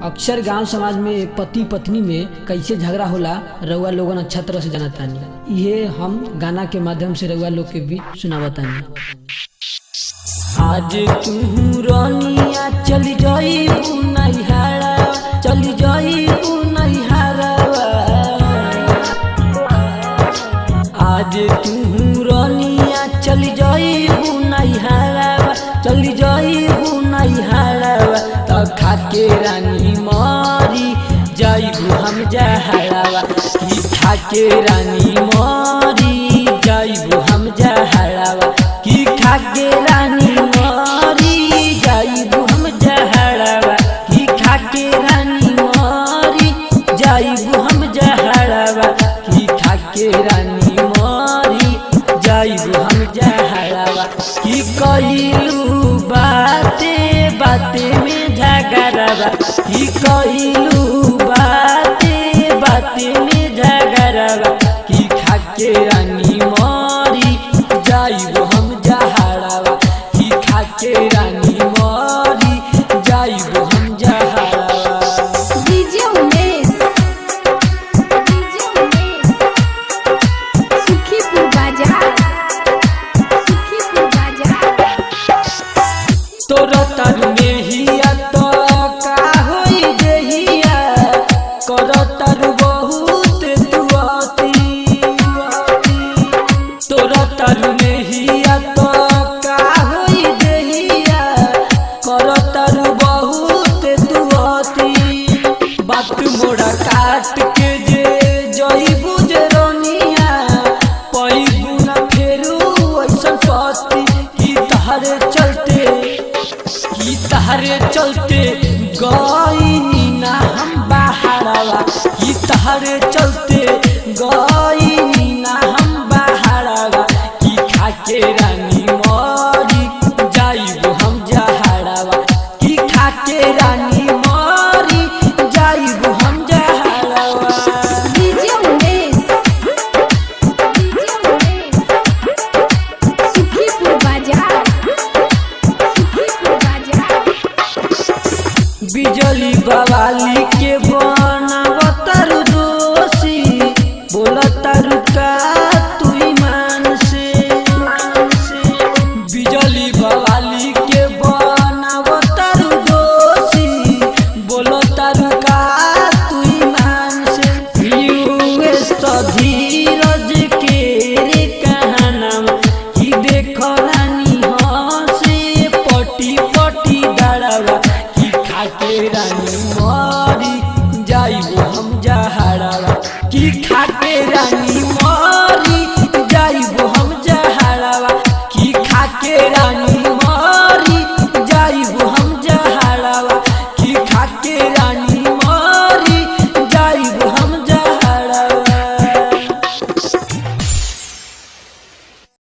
अक्सर गांव समाज में पति पत्नी में कैसे झगड़ा होला रउआ लोगन अच्छा तरह से जानतानी। ये हम गाना के माध्यम से रउआ लोग के बीच सुनावतानी। आज तू रानिया चली जाई नैहरा, चली जाई नैहरा। आज तू रानिया चली जाई नैहरा, चली जाई नैहरा। खाके रानी मारी जाइबू हम जहरावा, कि खाके रानी मारी जाइबू हम जहरावा, कि खाके रानी मारी जाइबू हम जहरावा, कि खाके रानी मारी जाइबू हम जहरावा, कि खाके रानी मारी जाइबू हम जहरावा। कि कइलू बाते बाते में झगड़ावा, कि कइलू बाते बाते में झगड़ावा, कि खाके रानी मारी जाइबू हम जहरावा, कि खाके रानी मारी जाइबू हम जहरावा। डीजे उमेश, सुखीपुर बाजार, सुखीपुर बाजार। तोरा तारू में हिया तो का होई देहिया, कर तारू बहुत दुआती। तोरा तारू में हिया तो का होई देहिया, कर तारू बहुत दुआती। बात मोड़ा काट के जे जइबू जे रोनिया, पैबू ना फेरू ऐसन पति। कि तहरे चलते, कि तहरे चलते गईनी ना हम बहरावा, कि तहरे चलते गईनी ना हम बहरावा, कि खाके रानी मारी जाइबू हम जहरावा, कि खाके रानी मारी जाइबू हम जहरावा। डीजे उमेश, सुखीपुर बाजार, सुखीपुर बाजार। बिजली बवाली के बनावतारू दोषी, बोलतारू का तू ईमान से। बिजली बवाली के बनावतारू दोषी, बोलतारू का तू ईमान से। यूएस धीरज के रे कहनाम, कि देखो रानी हंसे पटी पटी डरावा, कि खाके रानी मारी जाइबू हम जहरावा, कि खाके रानी